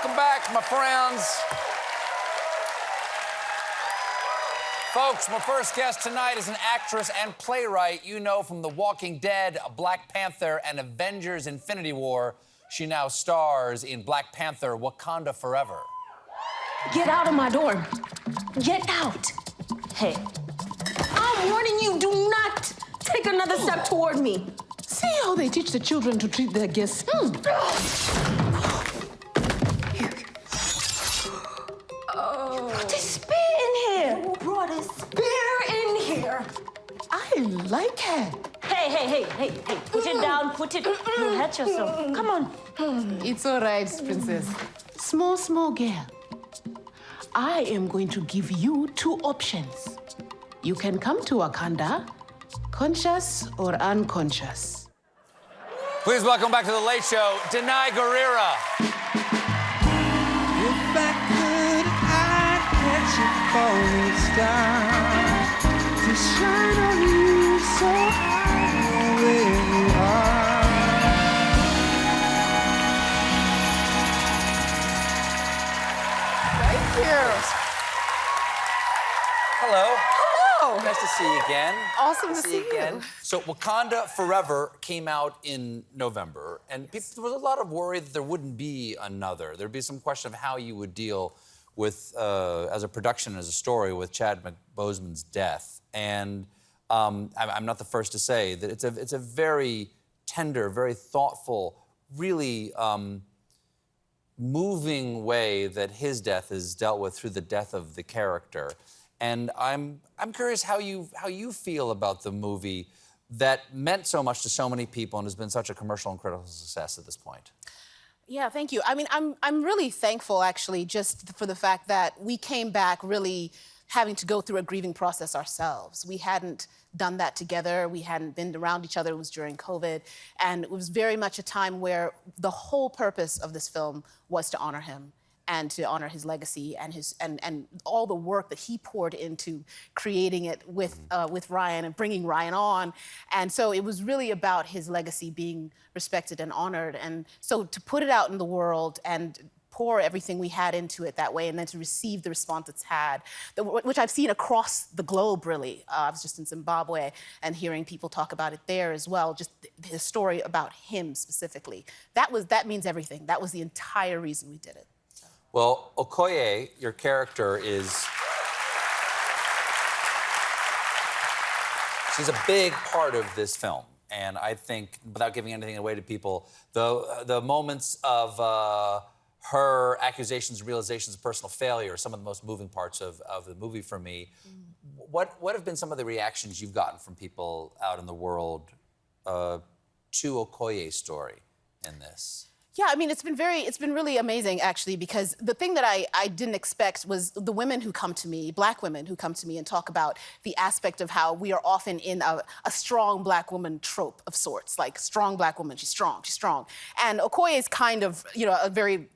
Welcome back, my friends. Folks, my first guest tonight is an actress and playwright you know from The Walking Dead, Black Panther, and Avengers: Infinity War. She now stars in Black Panther: Wakanda Forever. Get out of my door. Get out. Hey, I'm warning you, do not take another step toward me. See how they teach the children to treat their guests? Put the spear in here. Who brought a spear in here? I like her. Hey. Put it down, put it. You'll hurt yourself. Come on. It's all right, princess. Small girl. I am going to give you two options. You can come to Wakanda, conscious or unconscious. Please welcome back to The Late Show, Danai Gurira. If I could, I'd catch a falling star to shine on you so I know where you are. Thank you. Hello. Hello. Nice to see you again. Awesome to see you again. So Wakanda Forever came out in November, and there was a lot of worry that there wouldn't be another. There'd be some question of how you would deal with, as a production, as a story, with Chadwick Boseman's death. And I'm not the first to say that it's a very tender, very thoughtful, really moving way that his death is dealt with through the death of the character. And I'm curious how you feel about the movie that meant so much to so many people and has been such a commercial and critical success at this point. Yeah, thank you. I mean, I'm really thankful, actually, just for the fact that we came back really having to go through a grieving process ourselves. We hadn't done that together. We hadn't been around each other. It was during COVID. And it was very much a time where the whole purpose of this film was to honor him and to honor his legacy and and all the work that he poured into creating it with Ryan and bringing Ryan on. And so it was really about his legacy being respected and honored. And so to put it out in the world and pour everything we had into it that way, and then to receive the response it's had, which I've seen across the globe, really. I was just in Zimbabwe and hearing people talk about it there as well, just the story about him specifically. That means everything. That was the entire reason we did it. Well, Okoye, your character, she's a big part of this film. And I think, without giving anything away to people, the moments of her accusations and realizations of personal failure are some of the most moving parts of the movie for me. What have been some of the reactions you've gotten from people out in the world to Okoye's story in this? Yeah, I mean, it's been really amazing, actually, because the thing that I didn't expect was the women who come to me, Black women who come to me and talk about the aspect of how we are often in a strong Black woman trope of sorts, like strong Black woman, she's strong. And Okoye is kind of, a very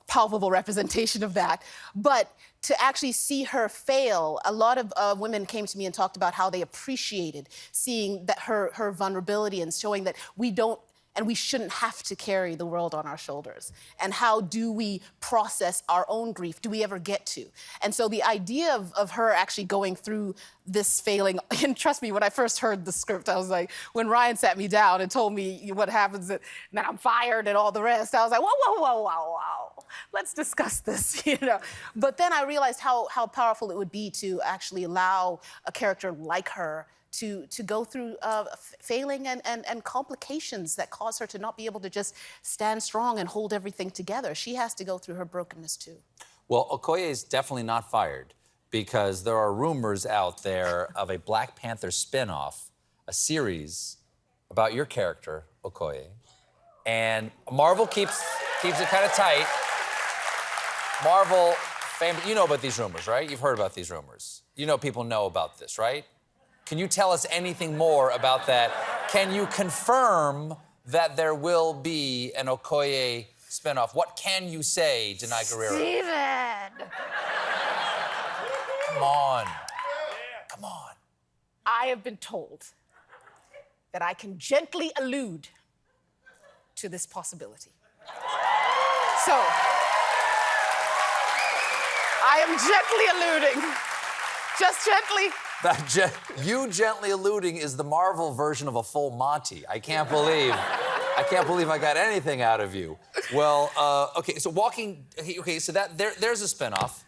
palpable representation of that. But to actually see her fail, a lot of women came to me and talked about how they appreciated seeing that her vulnerability and showing that we don't and we shouldn't have to carry the world on our shoulders. And how do we process our own grief? Do we ever get to? And so the idea of her actually going through this failing, and trust me, when I first heard the script, I was like, when Ryan sat me down and told me what happens, that I'm fired and all the rest, I was like, whoa. Let's discuss this, But then I realized how powerful it would be to actually allow a character like her to go through failing and complications that cause her to not be able to just stand strong and hold everything together. She has to go through her brokenness too. Well, Okoye is definitely not fired because there are rumors out there of a Black Panther spinoff, a series about your character, Okoye. And Marvel keeps it kind of tight. Marvel, you know about these rumors, right? You've heard about these rumors. People know about this, right? Can you tell us anything more about that? Can you confirm that there will be an Okoye spinoff? What can you say, Danai Gurira? Stephen! Come on. I have been told that I can gently allude to this possibility. So, I am gently alluding. Just gently. You gently alluding is the Marvel version of a full Monty. I can't believe I got anything out of you. Well, okay, so so there's a spinoff.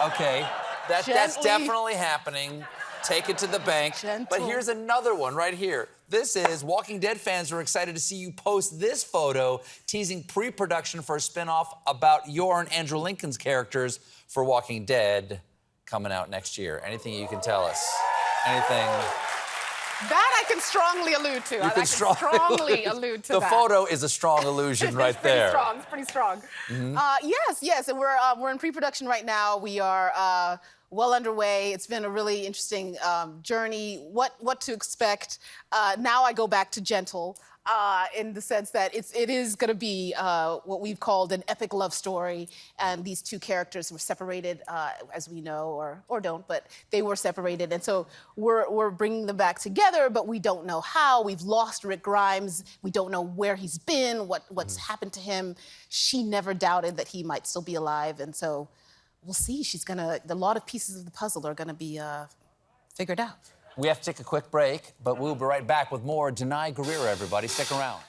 Okay, that's definitely happening. Take it to the bank. Gentle. But here's another one right here. This is Walking Dead fans are excited to see you post this photo teasing pre-production for a spinoff about your and Andrew Lincoln's characters for Walking Dead coming out next year. Anything you can tell us? Anything? That I can strongly allude to. I can strongly allude to the that. photo is a strong illusion right there. It's pretty strong. Yes, and we're in pre-production right now. We are well underway. It's been a really interesting journey. What to expect? Now I go back to gentle. In the sense that it is going to be what we've called an epic love story, and these two characters were separated, as we know, or don't, but they were separated, and so we're bringing them back together, but we don't know how. We've lost Rick Grimes. We don't know where he's been, what's happened to him. She never doubted that he might still be alive, and so we'll see. A lot of pieces of the puzzle are going to be figured out. We have to take a quick break, but we'll be right back with more Danai Gurira, everybody. Stick around.